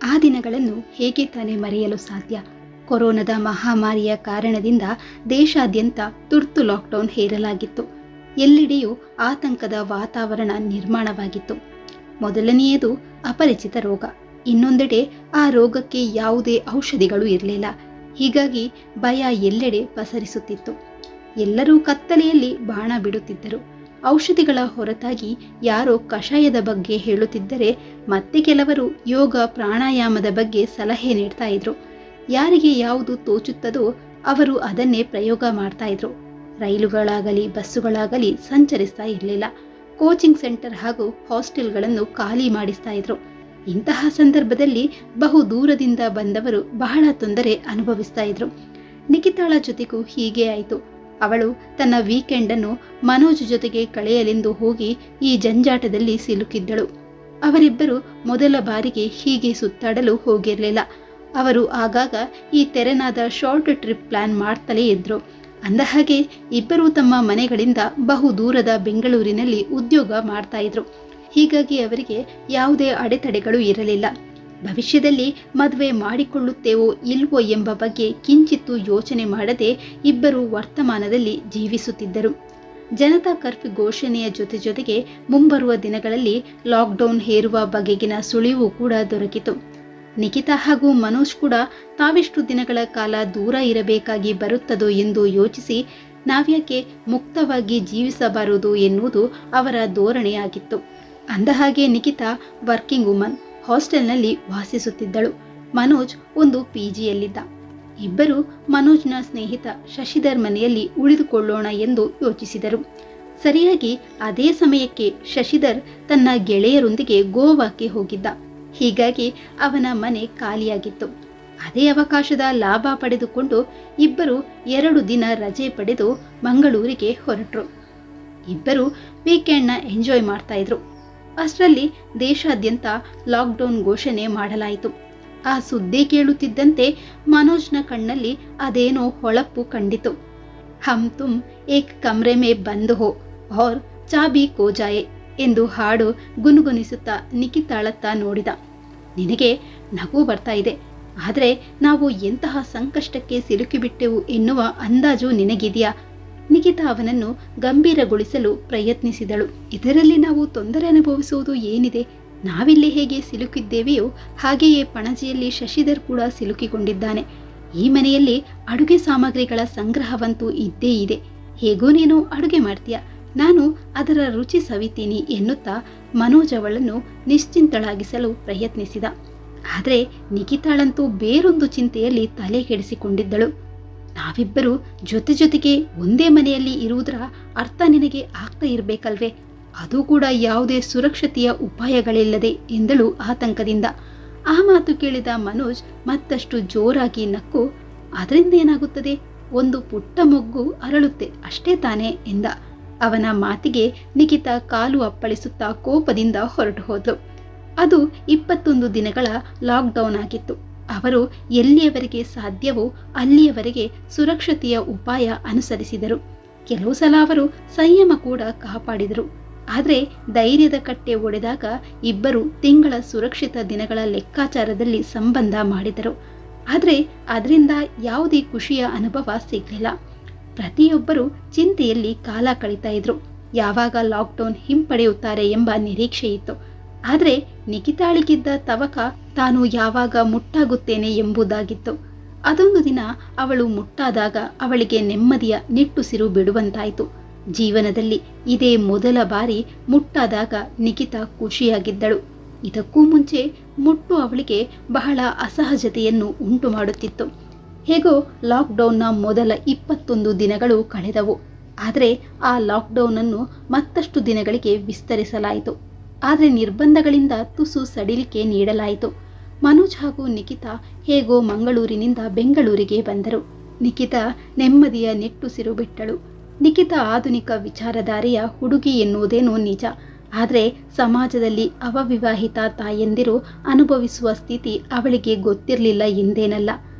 ಆ ದಿನಗಳನ್ನು ಹೇಗೆ ತಾನೇ ಮರೆಯಲು ಸಾಧ್ಯ? ಕೊರೋನಾದ ಮಹಾಮಾರಿಯ ಕಾರಣದಿಂದ ದೇಶಾದ್ಯಂತ ತುರ್ತು ಲಾಕ್ಡೌನ್ ಹೇರಲಾಗಿತ್ತು. ಎಲ್ಲೆಡೆಯೂ ಆತಂಕದ ವಾತಾವರಣ ನಿರ್ಮಾಣವಾಗಿತ್ತು. ಮೊದಲನೆಯದು ಅಪರಿಚಿತ ರೋಗ. ಇನ್ನೊಂದೆಡೆ ಆ ರೋಗಕ್ಕೆ ಯಾವುದೇ ಔಷಧಿಗಳು ಇರಲಿಲ್ಲ. ಹೀಗಾಗಿ ಭಯ ಎಲ್ಲೆಡೆ ಪಸರಿಸುತ್ತಿತ್ತು. ಎಲ್ಲರೂ ಕತ್ತಲೆಯಲ್ಲಿ ಬಾಣ ಬಿಡುತ್ತಿದ್ದರು. ಔಷಧಿಗಳ ಹೊರತಾಗಿ ಯಾರೋ ಕಷಾಯದ ಬಗ್ಗೆ ಹೇಳುತ್ತಿದ್ದರೆ ಮತ್ತೆ ಕೆಲವರು ಯೋಗ ಪ್ರಾಣಾಯಾಮದ ಬಗ್ಗೆ ಸಲಹೆ ನೀಡ್ತಾ ಇದ್ರು. ಯಾರಿಗೆ ಯಾವುದು ತೋಚುತ್ತದೋ ಅವರು ಅದನ್ನೇ ಪ್ರಯೋಗ ಮಾಡ್ತಾ ಇದ್ರು. ರೈಲುಗಳಾಗಲಿ ಬಸ್ಸುಗಳಾಗಲಿ ಸಂಚರಿಸ್ತಾ ಇರಲಿಲ್ಲ. ಕೋಚಿಂಗ್ ಸೆಂಟರ್ ಹಾಗೂ ಹಾಸ್ಟೆಲ್ಗಳನ್ನು ಖಾಲಿ ಮಾಡಿಸ್ತಾ ಇದ್ರು. ಇಂತಹ ಸಂದರ್ಭದಲ್ಲಿ ಬಹು ದೂರದಿಂದ ಬಂದವರು ಬಹಳ ತೊಂದರೆ ಅನುಭವಿಸ್ತಾ ಇದ್ರು. ನಿಖಿತಾಳ ಜೊತೆಗೂ ಹೀಗೆ ಆಯಿತು. ಅವಳು ತನ್ನ ವೀಕೆಂಡನ್ನು ಮನೋಜ್ ಜೊತೆಗೆ ಕಳೆಯಲೆಂದು ಹೋಗಿ ಈ ಜಂಜಾಟದಲ್ಲಿ ಸಿಲುಕಿದ್ದಳು. ಅವರಿಬ್ಬರು ಮೊದಲ ಬಾರಿಗೆ ಹೀಗೆ ಸುತ್ತಾಡಲು ಹೋಗಿರಲಿಲ್ಲ. ಅವರು ಆಗಾಗ ಈ ತೆರೆನಾದ ಶಾರ್ಟ್ ಟ್ರಿಪ್ ಪ್ಲಾನ್ ಮಾಡ್ತಲೇ ಇದ್ರು. ಅಂದಹಾಗೆ ಇಬ್ಬರೂ ತಮ್ಮ ಮನೆಗಳಿಂದ ಬಹು ದೂರದ ಬೆಂಗಳೂರಿನಲ್ಲಿ ಉದ್ಯೋಗ ಮಾಡ್ತಾ ಇದ್ರು. ಹೀಗಾಗಿ ಅವರಿಗೆ ಯಾವುದೇ ಅಡೆತಡೆಗಳು ಇರಲಿಲ್ಲ. ಭವಿಷ್ಯದಲ್ಲಿ ಮದುವೆ ಮಾಡಿಕೊಳ್ಳುತ್ತೇವೋ ಇಲ್ವೋ ಎಂಬ ಬಗ್ಗೆ ಕಿಂಚಿತ್ತೂ ಯೋಚನೆ ಮಾಡದೆ ಇಬ್ಬರು ವರ್ತಮಾನದಲ್ಲಿ ಜೀವಿಸುತ್ತಿದ್ದರು. ಜನತಾ ಕರ್ಫ್ಯೂ ಘೋಷಣೆಯ ಜೊತೆಗೆ ಮುಂಬರುವ ದಿನಗಳಲ್ಲಿ ಲಾಕ್ಡೌನ್ ಹೇರುವ ಬಗೆಗಿನ ಸುಳಿವು ಕೂಡ ದೊರಕಿತು. ನಿಖಿತಾ ಹಾಗೂ ಮನೋಜ್ ಕೂಡ ತಾವೆಷ್ಟು ದಿನಗಳ ಕಾಲ ದೂರ ಇರಬೇಕಾಗಿ ಬರುತ್ತದೋ ಎಂದು ಯೋಚಿಸಿ ನಾವ್ಯಾಕೆ ಮುಕ್ತವಾಗಿ ಜೀವಿಸಬಾರದು ಎನ್ನುವುದು ಅವರ ಧೋರಣೆಯಾಗಿತ್ತು. ಅಂದಹಾಗೆ ನಿಖಿತಾ ವರ್ಕಿಂಗ್ ವುಮನ್, ಹಾಸ್ಟೆಲ್ನಲ್ಲಿ ವಾಸಿಸುತ್ತಿದ್ದಳು. ಮನೋಜ್ ಒಂದು ಪಿಜಿಯಲ್ಲಿದ್ದ. ಇಬ್ಬರು ಮನೋಜ್ನ ಸ್ನೇಹಿತ ಶಶಿಧರ್ ಮನೆಯಲ್ಲಿ ಉಳಿದುಕೊಳ್ಳೋಣ ಎಂದು ಯೋಚಿಸಿದರು. ಸರಿಯಾಗಿ ಅದೇ ಸಮಯಕ್ಕೆ ಶಶಿಧರ್ ತನ್ನ ಗೆಳೆಯರೊಂದಿಗೆ ಗೋವಾಕ್ಕೆ ಹೋಗಿದ್ದ. ಹೀಗಾಗಿ ಅವನ ಮನೆ ಖಾಲಿಯಾಗಿತ್ತು. ಅದೇ ಅವಕಾಶದ ಲಾಭ ಪಡೆದುಕೊಂಡು ಇಬ್ಬರು 2 ದಿನ ರಜೆ ಪಡೆದು ಮಂಗಳೂರಿಗೆ ಹೊರಟರು. ಇಬ್ಬರು ವೀಕೆಂಡ್ನ ಎಂಜಾಯ್ ಮಾಡ್ತಾ ಇದ್ರು. ಅಷ್ಟರಲ್ಲಿ ದೇಶಾದ್ಯಂತ ಲಾಕ್ಡೌನ್ ಘೋಷಣೆ ಮಾಡಲಾಯಿತು. ಆ ಸುದ್ದಿ ಕೇಳುತ್ತಿದ್ದಂತೆ ಮನೋಜ್ನ ಕಣ್ಣಲ್ಲಿ ಅದೇನೋ ಹೊಳಪು ಕಂಡಿತು. ಹಮ್ ತುಮ್ ಏಕ್ ಕಮ್ರೆ ಮೇ ಬಂದ್ ಹೋ ಔರ್ ಚಾಬಿ ಖೋ ಜಾಯೆ ಎಂದು ಹಾಡು ಗುನುಗುನಿಸುತ್ತಾ ನಿಖಿತಾಳತ್ತ ನೋಡಿದ. ನಿನಗೆ ನಗು ಬರ್ತಾ ಇದೆ, ಆದರೆ ನಾವು ಎಂತಹ ಸಂಕಷ್ಟಕ್ಕೆ ಸಿಲುಕಿಬಿಟ್ಟೆವು ಎನ್ನುವ ಅಂದಾಜು ನಿನಗಿದೆಯಾ? ನಿಖಿತಾ ಅವನನ್ನು ಗಂಭೀರಗೊಳಿಸಲು ಪ್ರಯತ್ನಿಸಿದಳು. ಇದರಲ್ಲಿ ನಾವು ತೊಂದರೆ ಅನುಭವಿಸುವುದು ಏನಿದೆ? ನಾವಿಲ್ಲಿ ಹೇಗೆ ಸಿಲುಕಿದ್ದೇವೆಯೋ ಹಾಗೆಯೇ ಪಣಜಿಯಲ್ಲಿ ಶಶಿಧರ್ ಕೂಡ ಸಿಲುಕಿಕೊಂಡಿದ್ದಾನೆ. ಈ ಮನೆಯಲ್ಲಿ ಅಡುಗೆ ಸಾಮಗ್ರಿಗಳ ಸಂಗ್ರಹವಂತೂ ಇದ್ದೇ ಇದೆ. ಹೇಗೋ ನೀನು ಅಡುಗೆ ಮಾಡ್ತೀಯ, ನಾನು ಅದರ ರುಚಿ ಸವಿತೀನಿ ಎನ್ನುತ್ತಾ ಮನೋಜ್ ಅವಳನ್ನು ನಿಶ್ಚಿಂತಳಾಗಿಸಲು ಪ್ರಯತ್ನಿಸಿದ. ಆದರೆ ನಿಖಿತಾಳಂತೂ ಬೇರೊಂದು ಚಿಂತೆಯಲ್ಲಿ ತಲೆ ಕೆಡಿಸಿಕೊಂಡಿದ್ದಳು. ನಾವಿಬ್ಬರು ಜೊತೆಗೆ ಒಂದೇ ಮನೆಯಲ್ಲಿ ಇರುವುದರ ಅರ್ಥ ನಿನಗೆ ಆಗ್ತಾ ಇರಬೇಕಲ್ವೇ? ಅದು ಕೂಡ ಯಾವುದೇ ಸುರಕ್ಷತೆಯ ಉಪಾಯಗಳಿಲ್ಲದೆ ಎಂದಳು ಆತಂಕದಿಂದ. ಆ ಮಾತು ಕೇಳಿದ ಮನೋಜ್ ಮತ್ತಷ್ಟು ಜೋರಾಗಿ ನಕ್ಕು, ಅದರಿಂದ ಏನಾಗುತ್ತದೆ? ಒಂದು ಪುಟ್ಟ ಮೊಗ್ಗು ಅರಳುತ್ತೆ ಅಷ್ಟೇ ತಾನೇ ಎಂದ. ಅವನ ಮಾತಿಗೆ ನಿಖಿತಾ ಕಾಲು ಅಪ್ಪಳಿಸುತ್ತಾ ಕೋಪದಿಂದ ಹೊರಟು ಹೋದ್ಲು. ಅದು 21 ದಿನಗಳ ಲಾಕ್ಡೌನ್ ಆಗಿತ್ತು. ಅವರು ಎಲ್ಲಿಯವರೆಗೆ ಸಾಧ್ಯವೋ ಅಲ್ಲಿಯವರೆಗೆ ಸುರಕ್ಷತೆಯ ಉಪಾಯ ಅನುಸರಿಸಿದರು. ಕೆಲವು ಸಲ ಅವರು ಸಂಯಮ ಕೂಡ ಕಾಪಾಡಿದರು. ಆದರೆ ಧೈರ್ಯದ ಕಟ್ಟೆ ಒಡೆದಾಗ ಇಬ್ಬರು ತಿಂಗಳ ಸುರಕ್ಷಿತ ದಿನಗಳ ಲೆಕ್ಕಾಚಾರದಲ್ಲಿ ಸಂಬಂಧ ಮಾಡಿದರು. ಆದರೆ ಅದರಿಂದ ಯಾವುದೇ ಖುಷಿಯ ಅನುಭವ ಸಿಗಲಿಲ್ಲ. ಪ್ರತಿಯೊಬ್ಬರು ಚಿಂತೆಯಲ್ಲಿ ಕಾಲ ಕಳೀತಾ ಇದ್ರು. ಯಾವಾಗ ಲಾಕ್ಡೌನ್ ಹಿಂಪಡೆಯುತ್ತಾರೆ ಎಂಬ ನಿರೀಕ್ಷೆ ಇತ್ತು. ಆದರೆ ನಿಖಿತಾಳಿಗಿದ್ದ ತವಕ ತಾನು ಯಾವಾಗ ಮುಟ್ಟಾಗುತ್ತೇನೆ ಎಂಬುದಾಗಿತ್ತು. ಅದೊಂದು ದಿನ ಅವಳು ಮುಟ್ಟಾದಾಗ ಅವಳಿಗೆ ನೆಮ್ಮದಿಯ ನಿಟ್ಟುಸಿರು ಬಿಡುವಂತಾಯಿತು. ಜೀವನದಲ್ಲಿ ಇದೇ ಮೊದಲ ಬಾರಿ ಮುಟ್ಟಾದಾಗ ನಿಖಿತಾ ಖುಷಿಯಾಗಿದ್ದಳು. ಇದಕ್ಕೂ ಮುಂಚೆ ಮುಟ್ಟು ಅವಳಿಗೆ ಬಹಳ ಅಸಹಜತೆಯನ್ನು ಉಂಟು ಮಾಡುತ್ತಿತ್ತು. ಹೇಗೋ ಲಾಕ್ಡೌನ್ನ ಮೊದಲ 21 ದಿನಗಳು ಕಳೆದವು. ಆದರೆ ಆ ಲಾಕ್ಡೌನನ್ನು ಮತ್ತಷ್ಟು ದಿನಗಳಿಗೆ ವಿಸ್ತರಿಸಲಾಯಿತು. ಆದರೆ ನಿರ್ಬಂಧಗಳಿಂದ ತುಸು ಸಡಿಲಿಕೆ ನೀಡಲಾಯಿತು. ಮನೋಜ್ ಹಾಗೂ ನಿಖಿತಾ ಹೇಗೋ ಮಂಗಳೂರಿನಿಂದ ಬೆಂಗಳೂರಿಗೆ ಬಂದರು. ನಿಖಿತಾ ನೆಮ್ಮದಿಯ ನಿಟ್ಟುಸಿರು ಬಿಟ್ಟಳು. ನಿಖಿತಾ ಆಧುನಿಕ ವಿಚಾರಧಾರೆಯ ಹುಡುಗಿ ಎನ್ನುವುದೇನೋ ನಿಜ. ಆದರೆ ಸಮಾಜದಲ್ಲಿ ಅವವಿವಾಹಿತ ತಾಯಂದಿರು ಅನುಭವಿಸುವ ಸ್ಥಿತಿ ಅವಳಿಗೆ ಗೊತ್ತಿರಲಿಲ್ಲ ಎಂದೇನಲ್ಲ.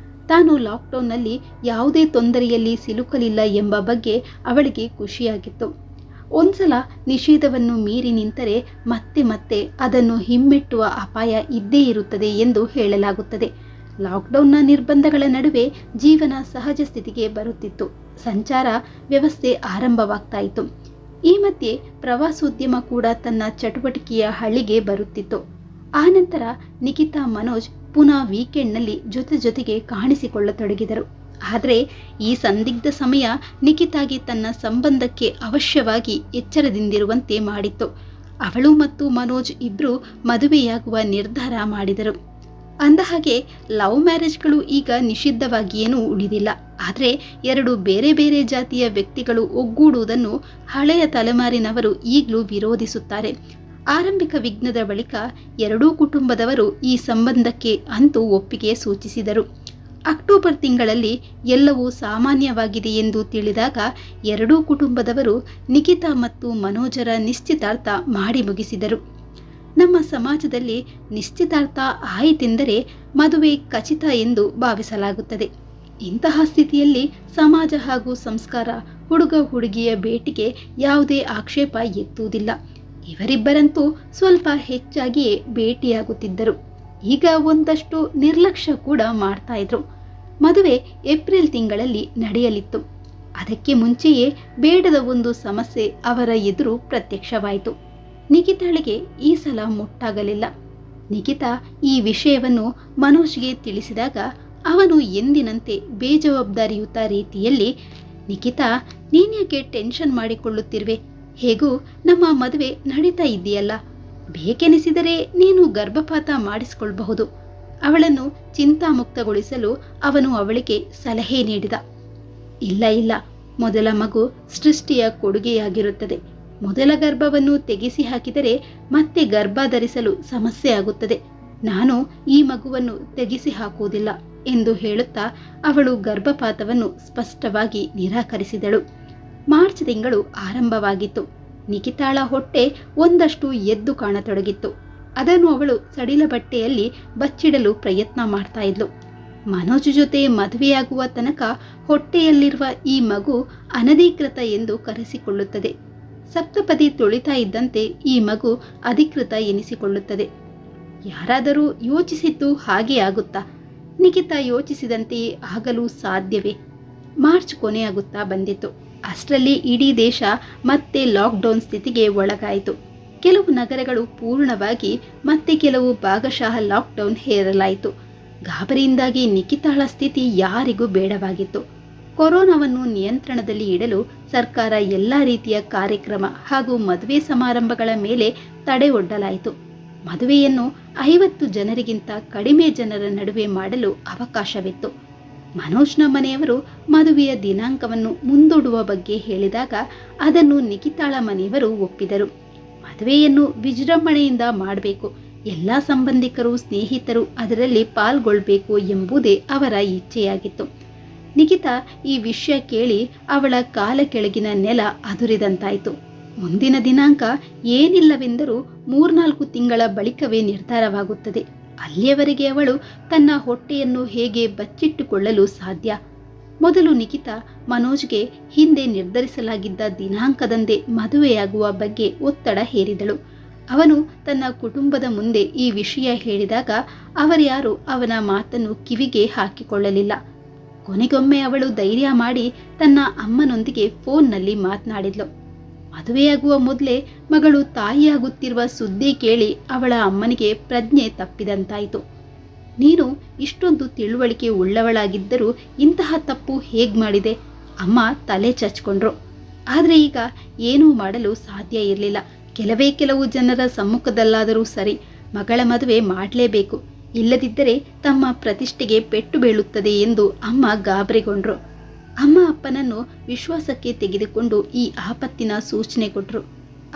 ತಾನು ಲಾಕ್ಡೌನ್ನಲ್ಲಿ ಯಾವುದೇ ತೊಂದರೆಯಲ್ಲಿ ಸಿಲುಕಲಿಲ್ಲ ಎಂಬ ಬಗ್ಗೆ ಅವಳಿಗೆ ಖುಷಿಯಾಗಿತ್ತು. ಒಂದ್ಸಲ ನಿಷೇಧವನ್ನು ಮೀರಿ ನಿಂತರೆ ಮತ್ತೆ ಮತ್ತೆ ಅದನ್ನು ಹಿಮ್ಮೆಟ್ಟುವ ಅಪಾಯ ಇದ್ದೇ ಇರುತ್ತದೆ ಎಂದು ಹೇಳಲಾಗುತ್ತದೆ. ಲಾಕ್ಡೌನ್ನ ನಿರ್ಬಂಧಗಳ ನಡುವೆ ಜೀವನ ಸಹಜ ಸ್ಥಿತಿಗೆ ಬರುತ್ತಿತ್ತು. ಸಂಚಾರ ವ್ಯವಸ್ಥೆ ಆರಂಭವಾಗ್ತಾ ಇತ್ತು. ಈ ಮಧ್ಯೆ ಪ್ರವಾಸೋದ್ಯಮ ಕೂಡ ತನ್ನ ಚಟುವಟಿಕೆಯ ಹಳ್ಳಿಗೆ ಬರುತ್ತಿತ್ತು. ಆನಂತರ ನಿಖಿತಾ ಮನೋಜ್ ಪುನಃ ವೀಕೆಂಡ್ನಲ್ಲಿ ಜೊತೆಗೆ ಕಾಣಿಸಿಕೊಳ್ಳತೊಡಗಿದರು. ಆದರೆ ಈ ಸಂದಿಗ್ಧ ಸಮಯ ನಿಖಿತಾಗೆ ತನ್ನ ಸಂಬಂಧಕ್ಕೆ ಅವಶ್ಯವಾಗಿ ಎಚ್ಚರದಿಂದಿರುವಂತೆ ಮಾಡಿತ್ತು. ಅವಳು ಮತ್ತು ಮನೋಜ್ ಇಬ್ಬರು ಮದುವೆಯಾಗುವ ನಿರ್ಧಾರ ಮಾಡಿದರು. ಅಂದಹಾಗೆ ಲವ್ ಮ್ಯಾರೇಜ್ಗಳು ಈಗ ನಿಷಿದ್ಧವಾಗಿಯೇನೂ ಉಳಿದಿಲ್ಲ. ಆದರೆ ಎರಡು ಬೇರೆ ಬೇರೆ ಜಾತಿಯ ವ್ಯಕ್ತಿಗಳು ಒಗ್ಗೂಡುವುದನ್ನು ಹಳೆಯ ತಲೆಮಾರಿನವರು ಈಗಲೂ ವಿರೋಧಿಸುತ್ತಾರೆ. ಆರಂಭಿಕ ವಿಘ್ನದ ಬಳಿಕ ಎರಡೂ ಕುಟುಂಬದವರು ಈ ಸಂಬಂಧಕ್ಕೆ ಅಂತೂ ಒಪ್ಪಿಗೆ ಸೂಚಿಸಿದರು. ಅಕ್ಟೋಬರ್ ತಿಂಗಳಲ್ಲಿ ಎಲ್ಲವೂ ಸಾಮಾನ್ಯವಾಗಿದೆ ಎಂದು ತಿಳಿದಾಗ ಎರಡೂ ಕುಟುಂಬದವರು ನಿಖಿತಾ ಮತ್ತು ಮನೋಜರ ನಿಶ್ಚಿತಾರ್ಥ ಮಾಡಿ ಮುಗಿಸಿದರು. ನಮ್ಮ ಸಮಾಜದಲ್ಲಿ ನಿಶ್ಚಿತಾರ್ಥ ಆಯಿತೆಂದರೆ ಮದುವೆ ಖಚಿತ ಎಂದು ಭಾವಿಸಲಾಗುತ್ತದೆ. ಇಂತಹ ಸ್ಥಿತಿಯಲ್ಲಿ ಸಮಾಜ ಹಾಗೂ ಸಂಸ್ಕಾರ ಹುಡುಗ ಹುಡುಗಿಯ ಭೇಟಿಗೆ ಯಾವುದೇ ಆಕ್ಷೇಪ ಎತ್ತುವುದಿಲ್ಲ. ಇವರಿಬ್ಬರಂತೂ ಸ್ವಲ್ಪ ಹೆಚ್ಚಾಗಿಯೇ ಭೇಟಿಯಾಗುತ್ತಿದ್ದರು. ಈಗ ಒಂದಷ್ಟು ನಿರ್ಲಕ್ಷ್ಯ ಕೂಡ ಮಾಡ್ತಾ ಇದ್ರು. ಮದುವೆ ಏಪ್ರಿಲ್ ತಿಂಗಳಲ್ಲಿ ನಡೆಯಲಿತ್ತು. ಅದಕ್ಕೆ ಮುಂಚೆಯೇ ಬೇಡದ ಒಂದು ಸಮಸ್ಯೆ ಅವರ ಎದುರು ಪ್ರತ್ಯಕ್ಷವಾಯಿತು. ನಿಖಿತಾಳಿಗೆ ಈ ಸಲ ಮುಟ್ಟಾಗಲಿಲ್ಲ. ನಿಖಿತಾ ಈ ವಿಷಯವನ್ನು ಮನೋಜ್ಗೆ ತಿಳಿಸಿದಾಗ ಅವನು ಎಂದಿನಂತೆ ಬೇಜವಾಬ್ದಾರಿಯುತ ರೀತಿಯಲ್ಲಿ, ನಿಖಿತಾ, ನೀನ್ಯಾಕೆ ಟೆನ್ಷನ್ ಮಾಡಿಕೊಳ್ಳುತ್ತಿರುವೆ? ಹೇಗೂ ನಮ್ಮ ಮದುವೆ ನಡೀತಾ ಇದೆಯಲ್ಲ, ಬೇಕೆನಿಸಿದರೆ ನೀನು ಗರ್ಭಪಾತ ಮಾಡಿಸಿಕೊಳ್ಳಬಹುದು. ಅವಳನ್ನು ಚಿಂತಾಮುಕ್ತಗೊಳಿಸಲು ಅವನು ಅವಳಿಗೆ ಸಲಹೆ ನೀಡಿದ. ಇಲ್ಲ, ಮೊದಲ ಮಗು ಸೃಷ್ಟಿಯ ಕೊಡುಗೆಯಾಗಿರುತ್ತದೆ. ಮೊದಲ ಗರ್ಭವನ್ನು ತೆಗೆಸಿ ಹಾಕಿದರೆ ಮತ್ತೆ ಗರ್ಭ ಧರಿಸಲು ಸಮಸ್ಯೆ ಆಗುತ್ತದೆ. ನಾನು ಈ ಮಗುವನ್ನು ತೆಗೆಸಿ ಹಾಕುವುದಿಲ್ಲ ಎಂದು ಹೇಳುತ್ತಾ ಅವಳು ಗರ್ಭಪಾತವನ್ನು ಸ್ಪಷ್ಟವಾಗಿ ನಿರಾಕರಿಸಿದಳು. ಮಾರ್ಚ್ ತಿಂಗಳು ಆರಂಭವಾಗಿತ್ತು. ನಿಖಿತಾಳ ಹೊಟ್ಟೆ ಒಂದಷ್ಟು ಎದ್ದು ಕಾಣತೊಡಗಿತ್ತು. ಅದನ್ನು ಅವಳು ಸಡಿಲ ಬಟ್ಟೆಯಲ್ಲಿ ಬಚ್ಚಿಡಲು ಪ್ರಯತ್ನ ಮಾಡ್ತಾ ಇದ್ಲು. ಮನೋಜ್ ಜೊತೆ ಮದುವೆಯಾಗುವ ತನಕ ಹೊಟ್ಟೆಯಲ್ಲಿರುವ ಈ ಮಗು ಅನಧಿಕೃತ ಎಂದು ಕರೆಸಿಕೊಳ್ಳುತ್ತದೆ. ಸಪ್ತಪದಿ ತೊಳಿತಾ ಇದ್ದಂತೆ ಈ ಮಗು ಅಧಿಕೃತ ಎನಿಸಿಕೊಳ್ಳುತ್ತದೆ. ಯಾರಾದರೂ ಯೋಚಿಸಿದ್ದು ಹಾಗೆ ಆಗುತ್ತಾ? ನಿಖಿತಾ ಯೋಚಿಸಿದಂತೆಯೇ ಆಗಲು ಸಾಧ್ಯವೇ? ಮಾರ್ಚ್ ಕೊನೆಯಾಗುತ್ತಾ ಬಂದಿತ್ತು. ಅಷ್ಟರಲ್ಲಿ ಇಡೀ ದೇಶ ಮತ್ತೆ ಲಾಕ್ಡೌನ್ ಸ್ಥಿತಿಗೆ ಒಳಗಾಯಿತು. ಕೆಲವು ನಗರಗಳು ಪೂರ್ಣವಾಗಿ, ಮತ್ತೆ ಕೆಲವು ಭಾಗಶಃ ಲಾಕ್ಡೌನ್ ಹೇರಲಾಯಿತು. ಗಾಬರಿಯಿಂದಾಗಿ ನಿಖಿತಾಳ ಸ್ಥಿತಿ ಯಾರಿಗೂ ಬೇಡವಾಗಿತ್ತು. ಕೊರೋನಾವನ್ನು ನಿಯಂತ್ರಣದಲ್ಲಿ ಇಡಲು ಸರ್ಕಾರ ಎಲ್ಲ ರೀತಿಯ ಕಾರ್ಯಕ್ರಮ ಹಾಗೂ ಮದುವೆ ಸಮಾರಂಭಗಳ ಮೇಲೆ ತಡೆ ಒಡ್ಡಲಾಯಿತು. ಮದುವೆಯನ್ನು 50 ಜನರಿಗಿಂತ ಕಡಿಮೆ ಜನರ ನಡುವೆ ಮಾಡಲು ಅವಕಾಶವಿತ್ತು. ಮನೋಜ್ನ ಮನೆಯವರು ಮದುವೆಯ ದಿನಾಂಕವನ್ನು ಮುಂದೂಡುವ ಬಗ್ಗೆ ಹೇಳಿದಾಗ ಅದನ್ನು ನಿಖಿತಾಳ ಮನೆಯವರು ಒಪ್ಪಿದರು. ಮದುವೆಯನ್ನು ವಿಜೃಂಭಣೆಯಿಂದ ಮಾಡಬೇಕು, ಎಲ್ಲ ಸಂಬಂಧಿಕರು ಸ್ನೇಹಿತರು ಅದರಲ್ಲಿ ಪಾಲ್ಗೊಳ್ಬೇಕು ಎಂಬುದೇ ಅವರ ಇಚ್ಛೆಯಾಗಿತ್ತು. ನಿಖಿತಾ ಈ ವಿಷಯ ಕೇಳಿ ಅವಳ ಕಾಲ ಕೆಳಗಿನ ನೆಲ ಅದುರಿದಂತಾಯಿತು. ಮುಂದಿನ ದಿನಾಂಕ ಏನಿಲ್ಲವೆಂದರೂ 3-4 ತಿಂಗಳ ಬಳಿಕವೇ ನಿರ್ಧಾರವಾಗುತ್ತದೆ. ಅಲ್ಲಿಯವರೆಗೆ ಅವಳು ತನ್ನ ಹೊಟ್ಟೆಯನ್ನು ಹೇಗೆ ಬಚ್ಚಿಟ್ಟುಕೊಳ್ಳಲು ಸಾಧ್ಯ? ಮೊದಲು ನಿಖಿತಾ ಮನೋಜ್ಗೆ ಹಿಂದೆ ನಿರ್ಧರಿಸಲಾಗಿದ್ದ ದಿನಾಂಕದಂದೇ ಮದುವೆಯಾಗುವ ಬಗ್ಗೆ ಒತ್ತಡ ಹೇರಿದಳು. ಅವನು ತನ್ನ ಕುಟುಂಬದ ಮುಂದೆ ಈ ವಿಷಯ ಹೇಳಿದಾಗ ಅವರ್ಯಾರೂ ಅವನ ಮಾತನ್ನು ಕಿವಿಗೆ ಹಾಕಿಕೊಳ್ಳಲಿಲ್ಲ. ಕೊನೆಗೊಮ್ಮೆ ಅವಳು ಧೈರ್ಯ ಮಾಡಿ ತನ್ನ ಅಮ್ಮನೊಂದಿಗೆ ಫೋನ್ನಲ್ಲಿ ಮಾತನಾಡಿದ್ಲು. ಮದುವೆಯಾಗುವ ಮೊದಲೇ ಮಗಳು ತಾಯಿಯಾಗುತ್ತಿರುವ ಸುದ್ದಿ ಕೇಳಿ ಅವಳ ಅಮ್ಮನಿಗೆ ಪ್ರಜ್ಞೆ ತಪ್ಪಿದಂತಾಯಿತು. ನೀನು ಇಷ್ಟೊಂದು ತಿಳುವಳಿಕೆ ಉಳ್ಳವಳಾಗಿದ್ದರೂ ಇಂತಹ ತಪ್ಪು ಹೇಗೆ ಮಾಡಿದೆ? ಅಮ್ಮ ತಲೆ ಚಚ್ಕೊಂಡ್ರು. ಆದರೆ ಈಗ ಏನೂ ಮಾಡಲು ಸಾಧ್ಯ ಇರಲಿಲ್ಲ. ಕೆಲವು ಜನರ ಸಮ್ಮುಖದಲ್ಲಾದರೂ ಸರಿ, ಮಗಳ ಮದುವೆ ಮಾಡಲೇಬೇಕು, ಇಲ್ಲದಿದ್ದರೆ ತಮ್ಮ ಪ್ರತಿಷ್ಠೆಗೆ ಪೆಟ್ಟು ಬೀಳುತ್ತದೆ ಎಂದು ಅಮ್ಮ ಗಾಬರಿಗೊಂಡ್ರು. ಅಮ್ಮ ಅಪ್ಪನನ್ನು ವಿಶ್ವಾಸಕ್ಕೆ ತೆಗೆದುಕೊಂಡು ಈ ಆಪತ್ತಿನ ಸೂಚನೆ ಕೊಟ್ಟರು.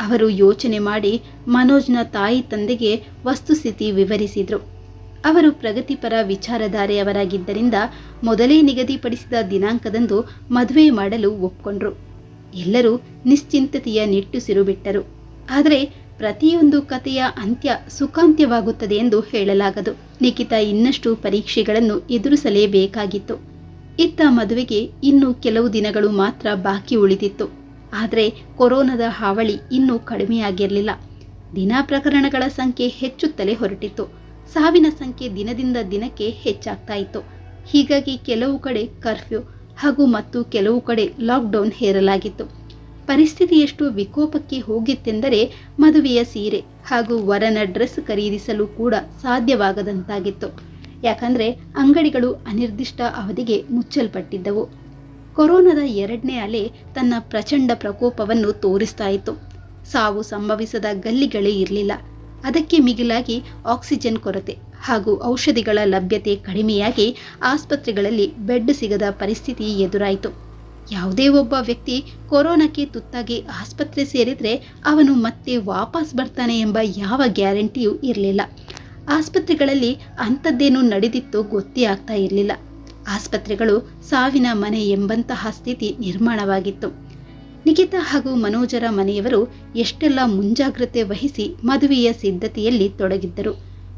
ಅವರು ಯೋಚನೆ ಮಾಡಿ ಮನೋಜ್ನ ತಾಯಿ ತಂದೆಗೆ ವಸ್ತುಸ್ಥಿತಿ ವಿವರಿಸಿದರು. ಅವರು ಪ್ರಗತಿಪರ ವಿಚಾರಧಾರೆಯವರಾಗಿದ್ದರಿಂದ ಮೊದಲೇ ನಿಗದಿಪಡಿಸಿದ ದಿನಾಂಕದಂದು ಮದುವೆ ಮಾಡಲು ಒಪ್ಕೊಂಡ್ರು. ಎಲ್ಲರೂ ನಿಶ್ಚಿಂತತೆಯ ನಿಟ್ಟುಸಿರು ಬಿಟ್ಟರು. ಆದರೆ ಪ್ರತಿಯೊಂದು ಕಥೆಯ ಅಂತ್ಯ ಸುಖಾಂತ್ಯವಾಗುತ್ತದೆ ಎಂದು ಹೇಳಲಾಗದು. ನಿಖಿತಾ ಇನ್ನಷ್ಟು ಪರೀಕ್ಷೆಗಳನ್ನು ಎದುರಿಸಲೇಬೇಕಾಗಿತ್ತು. ಇತ್ತ ಮದುವೆಗೆ ಇನ್ನು ಕೆಲವು ದಿನಗಳು ಮಾತ್ರ ಬಾಕಿ ಉಳಿದಿತ್ತು. ಆದರೆ ಕೊರೋನಾದ ಹಾವಳಿ ಇನ್ನೂ ಕಡಿಮೆಯಾಗಿರಲಿಲ್ಲ. ದಿನ ಪ್ರಕರಣಗಳ ಸಂಖ್ಯೆ ಹೆಚ್ಚುತ್ತಲೇ ಹೊರಟಿತ್ತು. ಸಾವಿನ ಸಂಖ್ಯೆ ದಿನದಿಂದ ದಿನಕ್ಕೆ ಹೆಚ್ಚಾಗ್ತಾ ಇತ್ತು. ಹೀಗಾಗಿ ಕೆಲವು ಕಡೆ ಕರ್ಫ್ಯೂ ಮತ್ತು ಕೆಲವು ಕಡೆ ಲಾಕ್ಡೌನ್ ಹೇರಲಾಗಿತ್ತು. ಪರಿಸ್ಥಿತಿ ಎಷ್ಟು ವಿಕೋಪಕ್ಕೆ ಹೋಗಿತ್ತೆಂದರೆ ಮದುವೆಯ ಸೀರೆ ಹಾಗೂ ವರನ ಡ್ರೆಸ್ ಖರೀದಿಸಲು ಕೂಡ ಸಾಧ್ಯವಾಗದಂತಾಗಿತ್ತು. ಯಾಕಂದರೆ ಅಂಗಡಿಗಳು ಅನಿರ್ದಿಷ್ಟ ಅವಧಿಗೆ ಮುಚ್ಚಲ್ಪಟ್ಟಿದ್ದವು. ಕೊರೋನಾದ 2ನೇ ಅಲೆ ತನ್ನ ಪ್ರಚಂಡ ಪ್ರಕೋಪವನ್ನು ತೋರಿಸ್ತಾ ಇತ್ತು. ಸಾವು ಸಂಭವಿಸದ ಗಲ್ಲಿಗಳೇ ಇರಲಿಲ್ಲ. ಅದಕ್ಕೆ ಮಿಗಿಲಾಗಿ ಆಕ್ಸಿಜನ್ ಕೊರತೆ ಹಾಗೂ ಔಷಧಿಗಳ ಲಭ್ಯತೆ ಕಡಿಮೆಯಾಗಿ ಆಸ್ಪತ್ರೆಗಳಲ್ಲಿ ಬೆಡ್ ಸಿಗದ ಪರಿಸ್ಥಿತಿ ಎದುರಾಯಿತು. ಯಾವುದೇ ಒಬ್ಬ ವ್ಯಕ್ತಿ ಕೊರೋನಾಕ್ಕೆ ತುತ್ತಾಗಿ ಆಸ್ಪತ್ರೆ ಸೇರಿದರೆ ಅವನು ಮತ್ತೆ ವಾಪಸ್ ಬರ್ತಾನೆ ಎಂಬ ಯಾವ ಗ್ಯಾರಂಟಿಯೂ ಇರಲಿಲ್ಲ. ಆಸ್ಪತ್ರೆಗಳಲ್ಲಿ ಅಂಥದ್ದೇನು ನಡೆದಿತ್ತೋ ಗೊತ್ತೇ ಆಗ್ತಾ ಇರಲಿಲ್ಲ. ಆಸ್ಪತ್ರೆಗಳು ಸಾವಿನ ಮನೆ ಎಂಬಂತಹ ಸ್ಥಿತಿ ನಿರ್ಮಾಣವಾಗಿತ್ತು. ನಿಖಿತಾ ಹಾಗೂ ಮನೋಜರ ಮನೆಯವರು ಎಷ್ಟೆಲ್ಲ ಮುಂಜಾಗ್ರತೆ ವಹಿಸಿ ಮದುವೆಯ ಸಿದ್ಧತೆಯಲ್ಲಿ ತೊಡಗಿದ್ದರು.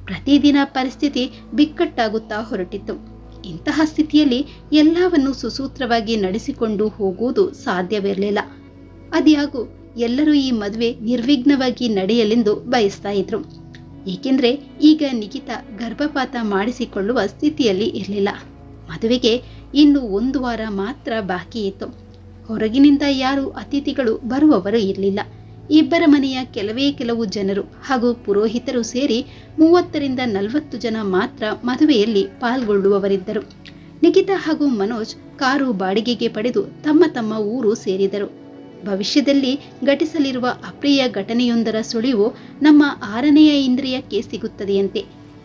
ಪ್ರತಿದಿನ ಪರಿಸ್ಥಿತಿ ಬಿಕ್ಕಟ್ಟಾಗುತ್ತಾ ಹೊರಟಿತ್ತು. ಇಂತಹ ಸ್ಥಿತಿಯಲ್ಲಿ ಎಲ್ಲವನ್ನೂ ಸುಸೂತ್ರವಾಗಿ ನಡೆಸಿಕೊಂಡು ಹೋಗುವುದು ಸಾಧ್ಯವಿರಲಿಲ್ಲ. ಅದ್ಯಾಗೂ ಎಲ್ಲರೂ ಈ ಮದುವೆ ನಿರ್ವಿಘ್ನವಾಗಿ ನಡೆಯಲೆಂದು ಬಯಸ್ತಾ ಇದ್ರು. ಏಕೆಂದರೆ ಈಗ ನಿಖಿತಾ ಗರ್ಭಪಾತ ಮಾಡಿಸಿಕೊಳ್ಳುವ ಸ್ಥಿತಿಯಲ್ಲಿ ಇರಲಿಲ್ಲ. ಮದುವೆಗೆ ಇನ್ನು 1 ವಾರ ಮಾತ್ರ ಬಾಕಿ ಇತ್ತು. ಹೊರಗಿನಿಂದ ಯಾರು ಅತಿಥಿಗಳು ಬರುವವರು ಇರಲಿಲ್ಲ. ಇಬ್ಬರ ಮನೆಯ ಕೆಲವು ಜನರು ಹಾಗೂ ಪುರೋಹಿತರು ಸೇರಿ 30ರಿಂದ 40 ಜನ ಮಾತ್ರ ಮದುವೆಯಲ್ಲಿ ಪಾಲ್ಗೊಳ್ಳುವವರಿದ್ದರು. ನಿಖಿತಾ ಹಾಗೂ ಮನೋಜ್ ಕಾರು ಬಾಡಿಗೆಗೆ ಪಡೆದು ತಮ್ಮ ಊರು ಸೇರಿದರು. ಭವಿಷ್ಯದಲ್ಲಿ ಘಟಿಸಲಿರುವ ಅಪ್ರಿಯ ಘಟನೆಯೊಂದರ ಸುಳಿವು ನಮ್ಮ 6ನೇ ಇಂದ್ರಿಯಕ್ಕೆ ಸಿಗುತ್ತದೆಯಂತೆ.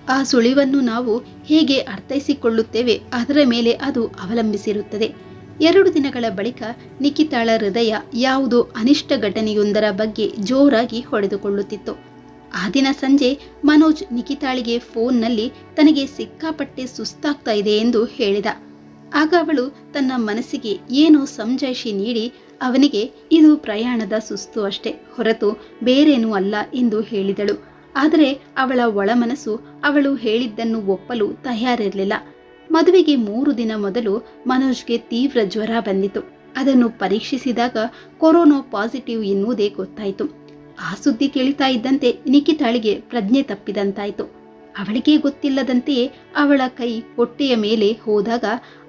ಆ ಸುಳಿವನ್ನು ನಾವು ಹೇಗೆ ಅರ್ಥೈಸಿಕೊಳ್ಳುತ್ತೇವೆ ಅದರ ಮೇಲೆ ಅದು ಅವಲಂಬಿಸಿರುತ್ತದೆ. 2 ದಿನಗಳ ಬಳಿಕ ನಿಖಿತಾಳ ಹೃದಯ ಯಾವುದೋ ಅನಿಷ್ಟ ಘಟನೆಯೊಂದರ ಬಗ್ಗೆ ಜೋರಾಗಿ ಹೊಡೆದುಕೊಳ್ಳುತ್ತಿತ್ತು. ಆ ದಿನ ಸಂಜೆ ಮನೋಜ್ ನಿಖಿತಾಳಿಗೆ ಫೋನ್ನಲ್ಲಿ ತನಗೆ ಸಿಕ್ಕಾಪಟ್ಟೆ ಸುಸ್ತಾಗ್ತಾ ಇದೆ ಎಂದು ಹೇಳಿದ. ಆಗ ಅವಳು ತನ್ನ ಮನಸ್ಸಿಗೆ ಏನೋ ಸಮಜಾಯಿಷಿ ನೀಡಿ ಅವನಿಗೆ ಇದು ಪ್ರಯಾಣದ ಸುಸ್ತು ಅಷ್ಟೇ ಹೊರತು ಬೇರೇನೂ ಅಲ್ಲ ಎಂದು ಹೇಳಿದಳು. ಆದರೆ ಅವಳ ಒಳಮನಸ್ಸು ಅವಳು ಹೇಳಿದ್ದನ್ನು ಒಪ್ಪಲು ತಯಾರಿರಲಿಲ್ಲ. ಮದುವೆಗೆ 3 ದಿನ ಮೊದಲು ಮನೋಜ್ಗೆ ತೀವ್ರ ಜ್ವರ ಬಂದಿತು. ಅದನ್ನು ಪರೀಕ್ಷಿಸಿದಾಗ ಕೊರೋನಾ ಪಾಸಿಟಿವ್ ಎನ್ನುವುದೇ ಗೊತ್ತಾಯಿತು. ಆ ಸುದ್ದಿ ಕೇಳ್ತಾ ಇದ್ದಂತೆ ನಿಖಿತಾಳಿಗೆ ಪ್ರಜ್ಞೆ ತಪ್ಪಿದಂತಾಯಿತು. ಅವಳಿಗೆ ಗೊತ್ತಿಲ್ಲದಂತೆಯೇ ಅವಳ ಕೈ ಹೊಟ್ಟೆಯ ಮೇಲೆ ಹೋದಾಗ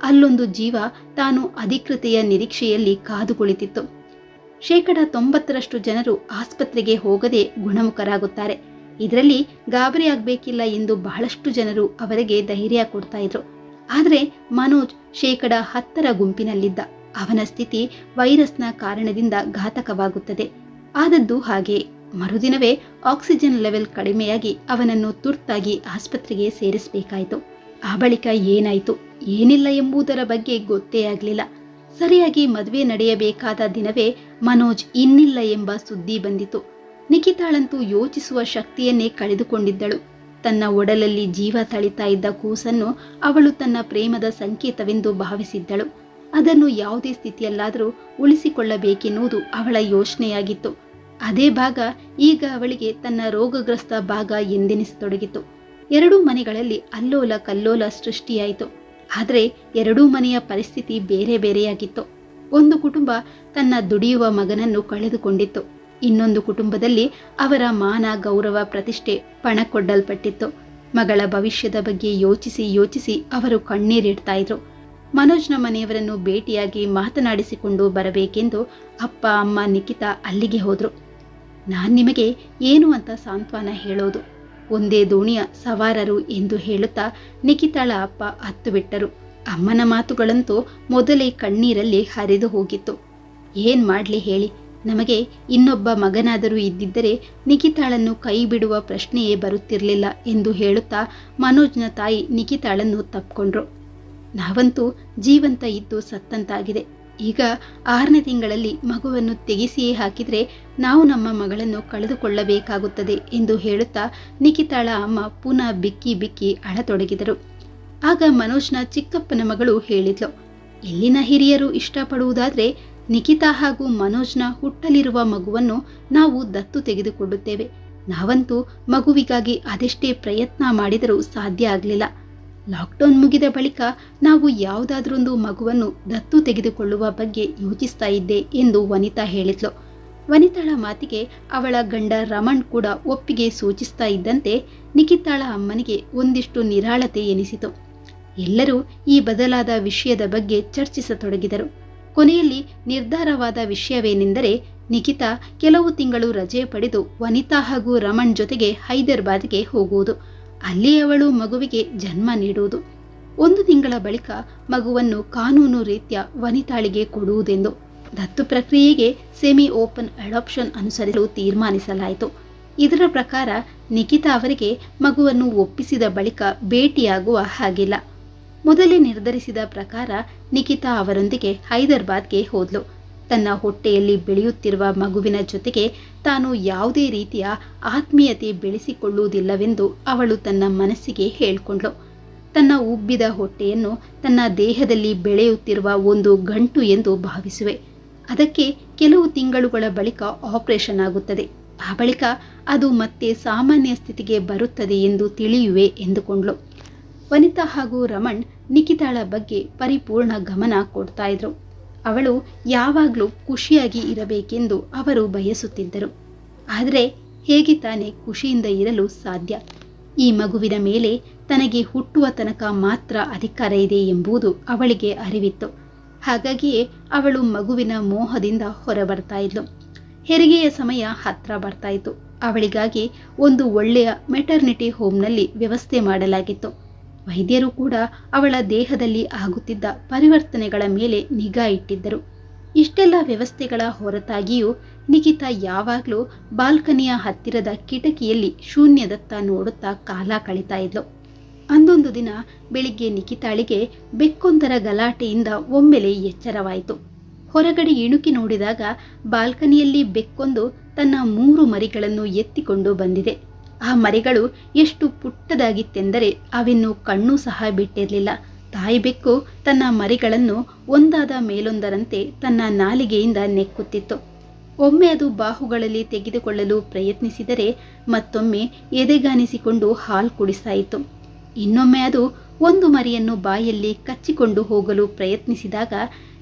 ಅಲ್ಲೊಂದು ಜೀವ ತಾನು ಅಧಿಕೃತೆಯ ನಿರೀಕ್ಷೆಯಲ್ಲಿ ಕಾದು ಕುಳಿತಿತ್ತು. 90% ಜನರು ಆಸ್ಪತ್ರೆಗೆ ಹೋಗದೆ ಗುಣಮುಖರಾಗುತ್ತಾರೆ. ಇದರಲ್ಲಿ ಗಾಬರಿ ಆಗಬೇಕಿಲ್ಲ ಎಂದು ಬಹಳಷ್ಟು ಜನರು ಅವರಿಗೆ ಧೈರ್ಯ ಕೊಡ್ತಾ ಇದ್ರು. ಆದರೆ ಮನೋಜ್ 10% ಗುಂಪಿನಲ್ಲಿದ್ದ. ಅವನ ಸ್ಥಿತಿ ವೈರಸ್ನ ಕಾರಣದಿಂದ ಘಾತಕವಾಗುತ್ತದೆ. ಆದದ್ದು ಹಾಗೆ. ಮರುದಿನವೇ ಆಕ್ಸಿಜನ್ ಲೆವೆಲ್ ಕಡಿಮೆಯಾಗಿ ಅವನನ್ನು ತುರ್ತಾಗಿ ಆಸ್ಪತ್ರೆಗೆ ಸೇರಿಸಬೇಕಾಯಿತು. ಆ ಬಳಿಕ ಏನಾಯಿತು ಏನಿಲ್ಲ ಎಂಬುದರ ಬಗ್ಗೆ ಗೊತ್ತೇ ಆಗಲಿಲ್ಲ. ಸರಿಯಾಗಿ ಮದುವೆ ನಡೆಯಬೇಕಾದ ದಿನವೇ ಮನೋಜ್ ಇನ್ನಿಲ್ಲ ಎಂಬ ಸುದ್ದಿ ಬಂದಿತು. ನಿಖಿತಾಳಂತೂ ಯೋಚಿಸುವ ಶಕ್ತಿಯನ್ನೇ ಕಳೆದುಕೊಂಡಿದ್ದಳು. ತನ್ನ ಒಡಲಲ್ಲಿ ಜೀವ ತಳಿತಾ ಇದ್ದ ಕೂಸನ್ನು ಅವಳು ತನ್ನ ಪ್ರೇಮದ ಸಂಕೇತವೆಂದು ಭಾವಿಸಿದ್ದಳು. ಅದನ್ನು ಯಾವುದೇ ಸ್ಥಿತಿಯಲ್ಲಾದರೂ ಉಳಿಸಿಕೊಳ್ಳಬೇಕೆನ್ನುವುದು ಅವಳ ಯೋಚನೆಯಾಗಿತ್ತು. ಅದೇ ಭಾಗ ಈಗ ಅವಳಿಗೆ ತನ್ನ ರೋಗಗ್ರಸ್ತ ಭಾಗ ಎಂದೆನಿಸತೊಡಗಿತು. 2 ಮನೆಗಳಲ್ಲಿ ಅಲ್ಲೋಲ ಕಲ್ಲೋಲ ಸೃಷ್ಟಿಯಾಯಿತು. ಆದರೆ 2 ಮನೆಯ ಪರಿಸ್ಥಿತಿ ಬೇರೆ ಬೇರೆಯಾಗಿತ್ತು. ಒಂದು ಕುಟುಂಬ ತನ್ನ ದುಡಿಯುವ ಮಗನನ್ನು ಕಳೆದುಕೊಂಡಿತ್ತು. ಇನ್ನೊಂದು ಕುಟುಂಬದಲ್ಲಿ ಅವರ ಮಾನ ಗೌರವ ಪ್ರತಿಷ್ಠೆ ಪಣಕ್ಕೊಡ್ಡಲ್ಪಟ್ಟಿತ್ತು. ಮಗಳ ಭವಿಷ್ಯದ ಬಗ್ಗೆ ಯೋಚಿಸಿ ಅವರು ಕಣ್ಣೀರಿಡ್ತಾ ಇದ್ರು. ಮನೋಜ್ನ ಮನೆಯವರನ್ನು ಭೇಟಿಯಾಗಿ ಮಾತನಾಡಿಸಿಕೊಂಡು ಬರಬೇಕೆಂದು ಅಪ್ಪ ಅಮ್ಮ ನಿಖಿತಾ ಅಲ್ಲಿಗೆ ಹೋದ್ರು. ನಾನು ನಿಮಗೆ ಏನು ಅಂತ ಸಾಂತ್ವನ ಹೇಳೋದು, ಒಂದೇ ದೋಣಿಯ ಸವಾರರು ಎಂದು ಹೇಳುತ್ತಾ ನಿಖಿತಾಳ ಅಪ್ಪ ಹತ್ತು ಬಿಟ್ಟರು. ಅಮ್ಮನ ಮಾತುಗಳಂತೂ ಮೊದಲೇ ಕಣ್ಣೀರಲ್ಲಿ ಹರಿದು ಹೋಗಿತ್ತು. ಏನ್ ಮಾಡ್ಲಿ ಹೇಳಿ, ನಮಗೆ ಇನ್ನೊಬ್ಬ ಮಗನಾದರೂ ಇದ್ದಿದ್ದರೆ ನಿಖಿತಾಳನ್ನು ಕೈ ಬಿಡುವ ಪ್ರಶ್ನೆಯೇ ಬರುತ್ತಿರಲಿಲ್ಲ ಎಂದು ಹೇಳುತ್ತಾ ಮನೋಜ್ನ ತಾಯಿ ನಿಖಿತಾಳನ್ನು ತಪ್ಪಿಕೊಂಡ್ರು. ನಾವಂತೂ ಜೀವಂತ ಇದ್ದು ಸತ್ತಂತಾಗಿದೆ. ಈಗ 6ನೇ ತಿಂಗಳಲ್ಲಿ ಮಗುವನ್ನು ತೆಗೆಸಿಯೇ ಹಾಕಿದರೆ ನಾವು ನಮ್ಮ ಮಗಳನ್ನು ಕಳೆದುಕೊಳ್ಳಬೇಕಾಗುತ್ತದೆ ಎಂದು ಹೇಳುತ್ತಾ ನಿಖಿತಾಳ ಅಮ್ಮ ಪುನಃ ಬಿಕ್ಕಿ ಅಳತೊಡಗಿದರು. ಆಗ ಮನೋಜ್ನ ಚಿಕ್ಕಪ್ಪನ ಮಗಳು ಹೇಳಿದ್ಲು, ಇಲ್ಲಿನ ಹಿರಿಯರು ಇಷ್ಟಪಡುವುದಾದರೆ ನಿಖಿತಾ ಹಾಗೂ ಮನೋಜ್ನ ಹುಟ್ಟಲಿರುವ ಮಗುವನ್ನು ನಾವು ದತ್ತು ತೆಗೆದುಕೊಳ್ಳುತ್ತೇವೆ. ನಾವಂತೂ ಮಗುವಿಗಾಗಿ ಅದೆಷ್ಟೇ ಪ್ರಯತ್ನ ಮಾಡಿದರೂ ಸಾಧ್ಯ ಆಗಲಿಲ್ಲ. ಲಾಕ್ಡೌನ್ ಮುಗಿದ ಬಳಿಕ ನಾವು ಯಾವುದಾದ್ರೊಂದು ಮಗುವನ್ನು ದತ್ತು ತೆಗೆದುಕೊಳ್ಳುವ ಬಗ್ಗೆ ಯೋಚಿಸ್ತಾ ಇದ್ದೆ ಎಂದು ವನಿತಾ ಹೇಳಿದ್ಲು. ವನಿತಾಳ ಮಾತಿಗೆ ಅವಳ ಗಂಡ ರಮಣ್ ಕೂಡ ಒಪ್ಪಿಗೆ ಸೂಚಿಸ್ತಾ ಇದ್ದಂತೆ ನಿಖಿತಾಳ ಅಮ್ಮನಿಗೆ ಒಂದಿಷ್ಟು ನಿರಾಳತೆ ಎನಿಸಿತು. ಎಲ್ಲರೂ ಈ ಬದಲಾದ ವಿಷಯದ ಬಗ್ಗೆ ಚರ್ಚಿಸತೊಡಗಿದರು. ಕೊನೆಯಲ್ಲಿ ನಿರ್ಧಾರವಾದ ವಿಷಯವೇನೆಂದರೆ ನಿಖಿತಾ ಕೆಲವು ತಿಂಗಳು ರಜೆ ಪಡೆದು ವನಿತಾ ಹಾಗೂ ರಮಣ್ ಜೊತೆಗೆ ಹೈದರಾಬಾದ್ಗೆ ಹೋಗುವುದು. ಅಲ್ಲಿ ಅವಳು ಮಗುವಿಗೆ ಜನ್ಮ ನೀಡುವುದು. 1 ತಿಂಗಳ ಬಳಿಕ ಮಗುವನ್ನು ಕಾನೂನು ರೀತ್ಯ ವನಿತಾಳಿಗೆ ಕೊಡುವುದೆಂದು ದತ್ತು ಪ್ರಕ್ರಿಯೆಗೆ ಸೆಮಿ ಓಪನ್ ಅಡಾಪ್ಷನ್ ಅನುಸರಿಸಲು ತೀರ್ಮಾನಿಸಲಾಯಿತು. ಇದರ ಪ್ರಕಾರ ನಿಖಿತಾ ಅವರಿಗೆ ಮಗುವನ್ನು ಒಪ್ಪಿಸಿದ ಬಳಿಕ ಭೇಟಿಯಾಗುವ ಹಾಗಿಲ್ಲ. ಮೊದಲೇ ನಿರ್ಧರಿಸಿದ ಪ್ರಕಾರ ನಿಖಿತಾ ಅವರೊಂದಿಗೆ ಹೈದರಾಬಾದ್ಗೆ ಹೋದ್ಲು. ತನ್ನ ಹೊಟ್ಟೆಯಲ್ಲಿ ಬೆಳೆಯುತ್ತಿರುವ ಮಗುವಿನ ಜೊತೆಗೆ ತಾನು ಯಾವುದೇ ರೀತಿಯ ಆತ್ಮೀಯತೆ ಬೆಳೆಸಿಕೊಳ್ಳುವುದಿಲ್ಲವೆಂದು ಅವಳು ತನ್ನ ಮನಸ್ಸಿಗೆ ಹೇಳಿಕೊಂಡ್ಳು. ತನ್ನ ಉಬ್ಬಿದ ಹೊಟ್ಟೆಯನ್ನು ತನ್ನ ದೇಹದಲ್ಲಿ ಬೆಳೆಯುತ್ತಿರುವ ಒಂದು ಗಂಟು ಎಂದು ಭಾವಿಸುವೆ. ಅದಕ್ಕೆ ಕೆಲವು ತಿಂಗಳುಗಳ ಬಳಿಕ ಆಪರೇಷನ್ ಆಗುತ್ತದೆ. ಆ ಬಳಿಕ ಅದು ಮತ್ತೆ ಸಾಮಾನ್ಯ ಸ್ಥಿತಿಗೆ ಬರುತ್ತದೆ ಎಂದು ತಿಳಿಯುವೆ ಎಂದುಕೊಂಡ್ಳು. ವನಿತಾ ಹಾಗೂ ರಮಣ್ ನಿಖಿತಾಳ ಬಗ್ಗೆ ಪರಿಪೂರ್ಣ ಗಮನ ಕೊಡ್ತಾ ಇದ್ರು. ಅವಳು ಯಾವಾಗಲೂ ಖುಷಿಯಾಗಿ ಇರಬೇಕೆಂದು ಅವರು ಬಯಸುತ್ತಿದ್ದರು. ಆದರೆ ಹೇಗೆ ತಾನೇ ಖುಷಿಯಿಂದ ಇರಲು ಸಾಧ್ಯ? ಈ ಮಗುವಿನ ಮೇಲೆ ತನಗೆ ಹುಟ್ಟುವ ತನಕ ಮಾತ್ರ ಅಧಿಕಾರ ಇದೆ ಎಂಬುದು ಅವಳಿಗೆ ಅರಿವಿತ್ತು. ಹಾಗಾಗಿಯೇ ಅವಳು ಮಗುವಿನ ಮೋಹದಿಂದ ಹೊರಬರ್ತಾ ಇದ್ಲು. ಹೆರಿಗೆಯ ಸಮಯ ಹತ್ರ ಬರ್ತಾ ಇತ್ತು. ಅವಳಿಗಾಗಿ ಒಂದು ಒಳ್ಳೆಯ ಮೆಟರ್ನಿಟಿ ಹೋಮ್ನಲ್ಲಿ ವ್ಯವಸ್ಥೆ ಮಾಡಲಾಗಿತ್ತು. ವೈದ್ಯರು ಕೂಡ ಅವಳ ದೇಹದಲ್ಲಿ ಆಗುತ್ತಿದ್ದ ಪರಿವರ್ತನೆಗಳ ಮೇಲೆ ನಿಗಾ ಇಟ್ಟಿದ್ದರು. ಇಷ್ಟೆಲ್ಲ ವ್ಯವಸ್ಥೆಗಳ ಹೊರತಾಗಿಯೂ ನಿಖಿತಾ ಯಾವಾಗಲೂ ಬಾಲ್ಕನಿಯ ಹತ್ತಿರದ ಕಿಟಕಿಯಲ್ಲಿ ಶೂನ್ಯದತ್ತ ನೋಡುತ್ತಾ ಕಾಲ ಕಳೀತಾ ಇದ್ಲು. ಅಂದೊಂದು ದಿನ ಬೆಳಿಗ್ಗೆ ನಿಖಿತಾಳಿಗೆ ಬೆಕ್ಕೊಂದರ ಗಲಾಟೆಯಿಂದ ಒಮ್ಮೆಲೆ ಎಚ್ಚರವಾಯಿತು. ಹೊರಗಡೆ ಇಣುಕಿ ನೋಡಿದಾಗ ಬಾಲ್ಕನಿಯಲ್ಲಿ ಬೆಕ್ಕೊಂದು ತನ್ನ 3 ಮರಿಗಳನ್ನು ಎತ್ತಿಕೊಂಡು ಬಂದಿದೆ. ಆ ಮರಿಗಳು ಎಷ್ಟು ಪುಟ್ಟದಾಗಿತ್ತೆಂದರೆ ಅವಿನ್ನು ಕಣ್ಣು ಸಹ ಬಿಟ್ಟಿರಲಿಲ್ಲ. ತಾಯಿ ಬೆಕ್ಕು ತನ್ನ ಮರಿಗಳನ್ನು ಒಂದಾದ ಮೇಲೊಂದರಂತೆ ತನ್ನ ನಾಲಿಗೆಯಿಂದ ನೆಕ್ಕುತ್ತಿತ್ತು. ಒಮ್ಮೆ ಅದು ಬಾಹುಗಳಲ್ಲಿ ತೆಗೆದುಕೊಳ್ಳಲು ಪ್ರಯತ್ನಿಸಿದರೆ ಮತ್ತೊಮ್ಮೆ ಎದೆಗಾನಿಸಿಕೊಂಡು ಹಾಲು ಕುಡಿಸ್ತಾ. ಇನ್ನೊಮ್ಮೆ ಅದು ಒಂದು ಮರಿಯನ್ನು ಬಾಯಲ್ಲಿ ಕಚ್ಚಿಕೊಂಡು ಹೋಗಲು ಪ್ರಯತ್ನಿಸಿದಾಗ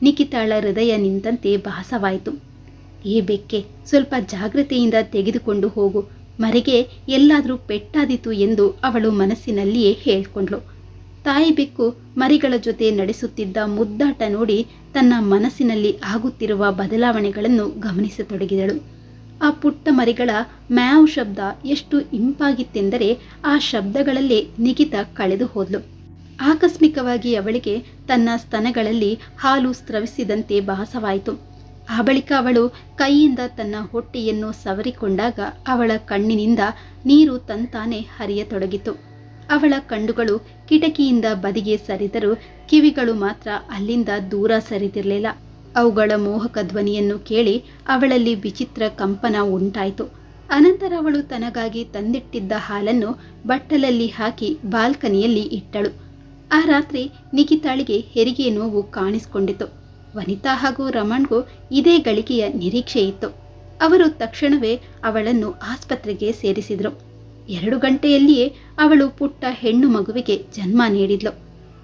ನಿಖಿತಾಳ ಹೃದಯ ನಿಂತಂತೆ ಭಾಸವಾಯಿತು. ಏ ಬೆಕ್ಕೆ, ಸ್ವಲ್ಪ ಜಾಗ್ರತೆಯಿಂದ ತೆಗೆದುಕೊಂಡು ಹೋಗು, ಮರಿಗೆ ಎಲ್ಲಾದರೂ ಪೆಟ್ಟಾದೀತು ಎಂದು ಅವಳು ಮನಸ್ಸಿನಲ್ಲಿಯೇ ಹೇಳಿಕೊಂಡ್ಳು. ತಾಯಿ ಬೆಕ್ಕು ಮರಿಗಳ ಜೊತೆ ನಡೆಸುತ್ತಿದ್ದ ಮುದ್ದಾಟ ನೋಡಿ ತನ್ನ ಮನಸ್ಸಿನಲ್ಲಿ ಆಗುತ್ತಿರುವ ಬದಲಾವಣೆಗಳನ್ನು ಗಮನಿಸತೊಡಗಿದಳು. ಆ ಪುಟ್ಟ ಮರಿಗಳ ಮ್ಯಾವ್ ಶಬ್ದ ಎಷ್ಟು ಇಂಪಾಗಿತ್ತೆಂದರೆ ಆ ಶಬ್ದಗಳಲ್ಲೇ ನಿಖಿತಾ ಕಳೆದು ಹೋದ್ಲು. ಆಕಸ್ಮಿಕವಾಗಿ ಅವಳಿಗೆ ತನ್ನ ಸ್ತನಗಳಲ್ಲಿ ಹಾಲು ಸ್ರವಿಸಿದಂತೆ ಭಾಸವಾಯಿತು. ಆ ಬಳಿಕ ಅವಳು ಕೈಯಿಂದ ತನ್ನ ಹೊಟ್ಟೆಯನ್ನು ಸವರಿಕೊಂಡಾಗ ಅವಳ ಕಣ್ಣಿನಿಂದ ನೀರು ತಂತಾನೆ ಹರಿಯತೊಡಗಿತು. ಅವಳ ಕಣ್ಣುಗಳು ಕಿಟಕಿಯಿಂದ ಬದಿಗೆ ಸರಿದರೂ ಕಿವಿಗಳು ಮಾತ್ರ ಅಲ್ಲಿಂದ ದೂರ ಸರಿದಿರಲಿಲ್ಲ. ಅವುಗಳ ಮೋಹಕ ಧ್ವನಿಯನ್ನು ಕೇಳಿ ಅವಳಲ್ಲಿ ವಿಚಿತ್ರ ಕಂಪನ ಉಂಟಾಯಿತು. ಅನಂತರ ಅವಳು ತನಗಾಗಿ ತಂದಿಟ್ಟಿದ್ದ ಹಾಲನ್ನು ಬಟ್ಟಲಲ್ಲಿ ಹಾಕಿ ಬಾಲ್ಕನಿಯಲ್ಲಿ ಇಟ್ಟಳು. ಆ ರಾತ್ರಿ ನಿಖಿತಾಳಿಗೆ ಹೆರಿಗೆ ನೋವು ಕಾಣಿಸಿಕೊಂಡಿತು. ವನಿತಾ ಹಾಗೂ ರಮಣ್ಗೂ ಇದೇ ಗಳಿಗೆಯ ನಿರೀಕ್ಷೆ ಇತ್ತು. ಅವರು ತಕ್ಷಣವೇ ಅವಳನ್ನು ಆಸ್ಪತ್ರೆಗೆ ಸೇರಿಸಿದರು. 2 ಗಂಟೆಯಲ್ಲಿಯೇ ಅವಳು ಪುಟ್ಟ ಹೆಣ್ಣು ಮಗುವಿಗೆ ಜನ್ಮ ನೀಡಿದ್ಲು.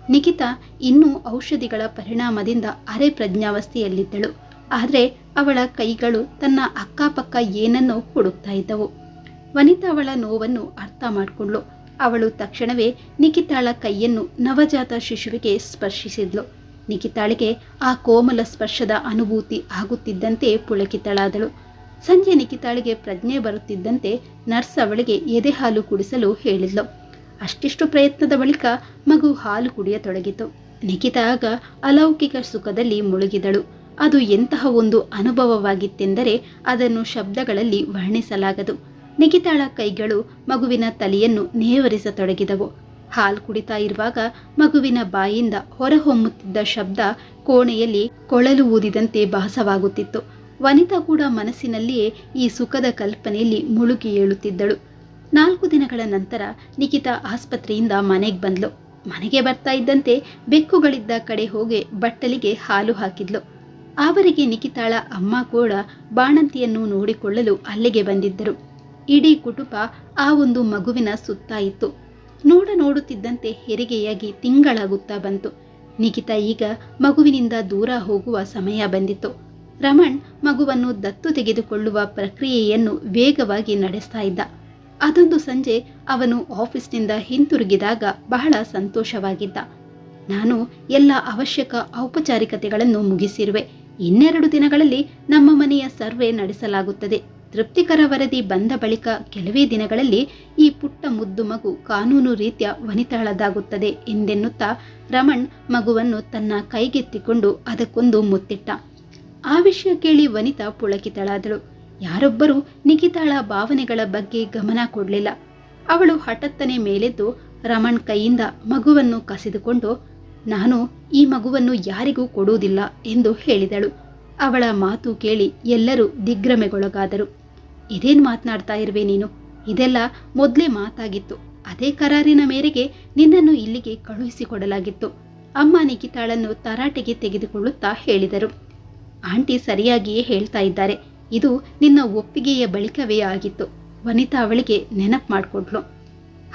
ನಿಖಿತಾ ಇನ್ನೂ ಔಷಧಿಗಳ ಪರಿಣಾಮದಿಂದ ಅರೆ ಪ್ರಜ್ಞಾವಸ್ಥೆಯಲ್ಲಿದ್ದಳು. ಆದರೆ ಅವಳ ಕೈಗಳು ತನ್ನ ಅಕ್ಕಪಕ್ಕ ಏನನ್ನೋ ಹುಡುಕ್ತಾ ಇದ್ದವು. ವನಿತಾ ಅವಳ ನೋವನ್ನು ಅರ್ಥ ಮಾಡಿಕೊಂಡ್ಳು. ಅವಳು ತಕ್ಷಣವೇ ನಿಖಿತಾಳ ಕೈಯನ್ನು ನವಜಾತ ಶಿಶುವಿಗೆ ಸ್ಪರ್ಶಿಸಿದ್ಲು. ನಿಖಿತಾಳಿಗೆ ಆ ಕೋಮಲ ಸ್ಪರ್ಶದ ಅನುಭೂತಿ ಆಗುತ್ತಿದ್ದಂತೆ ಪುಳಕಿತಳಾದಳು. ಸಂಜೆ ನಿಖಿತಾಳಿಗೆ ಪ್ರಜ್ಞೆ ಬರುತ್ತಿದ್ದಂತೆ ನರ್ಸ್ ಅವಳಿಗೆ ಎದೆ ಹಾಲು ಕುಡಿಸಲು ಹೇಳಿದ್ಲು. ಅಷ್ಟಿಷ್ಟು ಪ್ರಯತ್ನದ ಬಳಿಕ ಮಗು ಹಾಲು ಕುಡಿಯತೊಡಗಿತು. ನಿಖಿತಾ ಆಗ ಅಲೌಕಿಕ ಸುಖದಲ್ಲಿ ಮುಳುಗಿದಳು. ಅದು ಎಂತಹ ಒಂದು ಅನುಭವವಾಗಿತ್ತೆಂದರೆ ಅದನ್ನು ಶಬ್ದಗಳಲ್ಲಿ ವರ್ಣಿಸಲಾಗದು. ನಿಖಿತಾಳ ಕೈಗಳು ಮಗುವಿನ ತಲೆಯನ್ನು ನೇವರಿಸತೊಡಗಿದವು. ಹಾಲು ಕುಡಿತಾ ಇರುವಾಗ ಮಗುವಿನ ಬಾಯಿಂದ ಹೊರಹೊಮ್ಮುತ್ತಿದ್ದ ಶಬ್ದ ಕೋಣೆಯಲ್ಲಿ ಕೊಳಲು ಊದಿದಂತೆ ಭಾಸವಾಗುತ್ತಿತ್ತು. ವನಿತಾ ಕೂಡ ಮನಸ್ಸಿನಲ್ಲಿಯೇ ಈ ಸುಖದ ಕಲ್ಪನೆಯಲ್ಲಿ ಮುಳುಗಿ ಏಳುತ್ತಿದ್ದಳು. 4 ದಿನಗಳ ನಂತರ ನಿಖಿತಾ ಆಸ್ಪತ್ರೆಯಿಂದ ಮನೆಗೆ ಬಂದ್ಲು. ಮನೆಗೆ ಬರ್ತಾ ಇದ್ದಂತೆ ಬೆಕ್ಕುಗಳಿದ್ದ ಕಡೆ ಹೋಗಿ ಬಟ್ಟಲಿಗೆ ಹಾಲು ಹಾಕಿದ್ಲು. ಅವರಿಗೆ ನಿಖಿತಾಳ ಅಮ್ಮ ಕೂಡ ಬಾಣಂತಿಯನ್ನು ನೋಡಿಕೊಳ್ಳಲು ಅಲ್ಲಿಗೆ ಬಂದಿದ್ದರು. ಇಡೀ ಕುಟುಂಬ ಆ ಒಂದು ಮಗುವಿನ ಸುತ್ತ ಇತ್ತು. ನೋಡುತ್ತಿದ್ದಂತೆ ಹೆರಿಗೆಯಾಗಿ ತಿಂಗಳಾಗುತ್ತಾ ಬಂತು. ನಿಖಿತಾ ಈಗ ಮಗುವಿನಿಂದ ದೂರ ಹೋಗುವ ಸಮಯ ಬಂದಿತ್ತು. ರಮಣ್ ಮಗುವನ್ನು ದತ್ತು ತೆಗೆದುಕೊಳ್ಳುವ ಪ್ರಕ್ರಿಯೆಯನ್ನು ವೇಗವಾಗಿ ನಡೆಸ್ತಾ ಇದ್ದ. ಅದೊಂದು ಸಂಜೆ ಅವನು ಆಫೀಸ್ನಿಂದ ಹಿಂತಿರುಗಿದಾಗ ಬಹಳ ಸಂತೋಷವಾಗಿದ್ದ. ನಾನು ಎಲ್ಲ ಅವಶ್ಯಕ ಔಪಚಾರಿಕತೆಗಳನ್ನು ಮುಗಿಸಿರುವೆ. 2 ದಿನಗಳಲ್ಲಿ ನಮ್ಮ ಮನೆಯ ಸರ್ವೆ ನಡೆಸಲಾಗುತ್ತದೆ. ತೃಪ್ತಿಕರ ವರದಿ ಬಂದ ಬಳಿಕ ಕೆಲವೇ ದಿನಗಳಲ್ಲಿ ಈ ಪುಟ್ಟ ಮುದ್ದು ಮಗು ಕಾನೂನು ರೀತ್ಯ ವನಿತಾಳದಾಗುತ್ತದೆ ಎಂದೆನ್ನುತ್ತಾ ರಮಣ್ ಮಗುವನ್ನು ತನ್ನ ಕೈಗೆತ್ತಿಕೊಂಡು ಅದಕ್ಕೊಂದು ಮುತ್ತಿಟ್ಟ. ಆ ವಿಷಯ ಕೇಳಿ ವನಿತಾ ಪುಳಕಿತಳಾದಳು. ಯಾರೊಬ್ಬರೂ ನಿಖಿತಾಳ ಭಾವನೆಗಳ ಬಗ್ಗೆ ಗಮನ ಕೊಡಲಿಲ್ಲ. ಅವಳು ಹಠತ್ತನೆ ಮೇಲೆದ್ದು ರಮಣ್ ಕೈಯಿಂದ ಮಗುವನ್ನು ಕಸಿದುಕೊಂಡು, ನಾನು ಈ ಮಗುವನ್ನು ಯಾರಿಗೂ ಕೊಡುವುದಿಲ್ಲ ಎಂದು ಹೇಳಿದಳು. ಅವಳ ಮಾತು ಕೇಳಿ ಎಲ್ಲರೂ ದಿಗ್ಭ್ರಮೆಗೊಳಗಾದರು. ಇದೇನು ಮಾತನಾಡ್ತಾ ಇರುವೆ ನೀನು? ಇದೆಲ್ಲ ಮೊದಲೇ ಮಾತಾಗಿತ್ತು. ಅದೇ ಕರಾರಿನ ಮೇರೆಗೆ ನಿನ್ನನ್ನು ಇಲ್ಲಿಗೆ ಕಳುಹಿಸಿಕೊಡಲಾಗಿತ್ತು. ಅಮ್ಮ ನಿಖಿತಾಳನ್ನು ತರಾಟೆಗೆ ತೆಗೆದುಕೊಳ್ಳುತ್ತಾ ಹೇಳಿದರು. ಆಂಟಿ ಸರಿಯಾಗಿಯೇ ಹೇಳ್ತಾ ಇದ್ದಾರೆ. ಇದು ನಿನ್ನ ಒಪ್ಪಿಗೆಯ ಬಳಿಕವೇ ಆಗಿತ್ತು. ವನಿತಾ ಅವಳಿಗೆ ನೆನಪು ಮಾಡಿಕೊಟ್ಲು.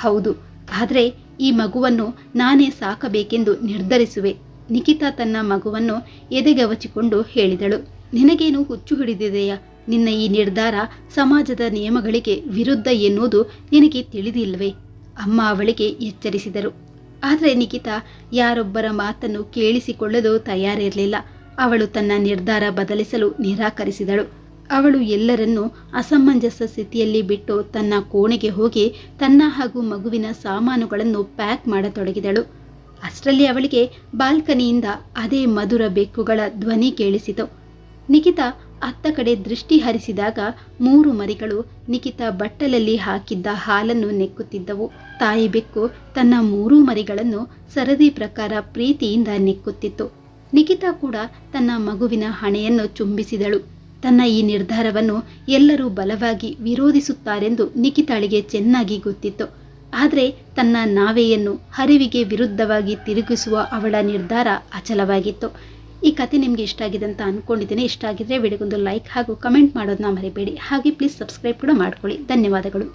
ಹೌದು, ಆದರೆ ಈ ಮಗುವನ್ನು ನಾನೇ ಸಾಕಬೇಕೆಂದು ನಿರ್ಧರಿಸುವೆ. ನಿಖಿತಾ ತನ್ನ ಮಗುವನ್ನು ಎದೆಗವಚಿಕೊಂಡು ಹೇಳಿದಳು. ನಿನಗೇನು ಹುಚ್ಚು ಹಿಡಿದಿದೆಯಾ? ನಿನ್ನ ಈ ನಿರ್ಧಾರ ಸಮಾಜದ ನಿಯಮಗಳಿಗೆ ವಿರುದ್ಧ ಎನ್ನುವುದು ನಿನಗೆ ತಿಳಿದಿಲ್ಲವೇ? ಅಮ್ಮ ಅವಳಿಗೆ ಎಚ್ಚರಿಸಿದರು. ಆದರೆ ನಿಖಿತಾ ಯಾರೊಬ್ಬರ ಮಾತನ್ನು ಕೇಳಿಸಿಕೊಳ್ಳಲು ತಯಾರಿರಲಿಲ್ಲ. ಅವಳು ತನ್ನ ನಿರ್ಧಾರ ಬದಲಿಸಲು ನಿರಾಕರಿಸಿದಳು. ಅವಳು ಎಲ್ಲರನ್ನೂ ಅಸಮಂಜಸ ಸ್ಥಿತಿಯಲ್ಲಿ ಬಿಟ್ಟು ತನ್ನ ಕೋಣೆಗೆ ಹೋಗಿ ತನ್ನ ಹಾಗೂ ಮಗುವಿನ ಸಾಮಾನುಗಳನ್ನು ಪ್ಯಾಕ್ ಮಾಡತೊಡಗಿದಳು. ಅಷ್ಟರಲ್ಲಿ ಅವಳಿಗೆ ಬಾಲ್ಕನಿಯಿಂದ ಅದೇ ಮಧುರ ಬೆಕ್ಕುಗಳ ಧ್ವನಿ ಕೇಳಿಸಿತು. ನಿಖಿತಾ ಅತ್ತ ಕಡೆ ದೃಷ್ಟಿ ಹರಿಸಿದಾಗ 3 ಮರಿಗಳು ನಿಖಿತಾ ಬಟ್ಟಲಲ್ಲಿ ಹಾಕಿದ್ದ ಹಾಲನ್ನು ನೆಕ್ಕುತ್ತಿದ್ದವು. ತಾಯಿ ಬೆಕ್ಕು ತನ್ನ 3 ಮರಿಗಳನ್ನು ಸರದಿ ಪ್ರಕಾರ ಪ್ರೀತಿಯಿಂದ ನೆಕ್ಕುತ್ತಿತ್ತು. ನಿಖಿತಾ ಕೂಡ ತನ್ನ ಮಗುವಿನ ಹಣೆಯನ್ನು ಚುಂಬಿಸಿದಳು. ತನ್ನ ಈ ನಿರ್ಧಾರವನ್ನು ಎಲ್ಲರೂ ಬಲವಾಗಿ ವಿರೋಧಿಸುತ್ತಾರೆಂದು ನಿಖಿತಾಳಿಗೆ ಚೆನ್ನಾಗಿ ಗೊತ್ತಿತ್ತು. ಆದರೆ ತನ್ನ ನಾವೆಯನ್ನು ಹರಿವಿಗೆ ವಿರುದ್ಧವಾಗಿ ತಿರುಗಿಸುವ ಅವಳ ನಿರ್ಧಾರ ಅಚಲವಾಗಿತ್ತು. ಈ ಕತೆ ನಿಮಗೆ ಇಷ್ಟ ಆಗಿದೆ ಅಂತ ಅಂದ್ಕೊಂಡಿದ್ದೀನಿ. ಇಷ್ಟ ಆಗಿದ್ರೆ ವಿಡಿಯೋಗೊಂದು ಲೈಕ್ ಹಾಗೂ ಕಮೆಂಟ್ ಮಾಡೋದನ್ನ ಮರಿಬೇಡಿ. ಹಾಗೆ ಪ್ಲೀಸ್ ಸಬ್ಸ್ಕ್ರೈಬ್ ಕೂಡ ಮಾಡ್ಕೊಳ್ಳಿ. ಧನ್ಯವಾದಗಳು.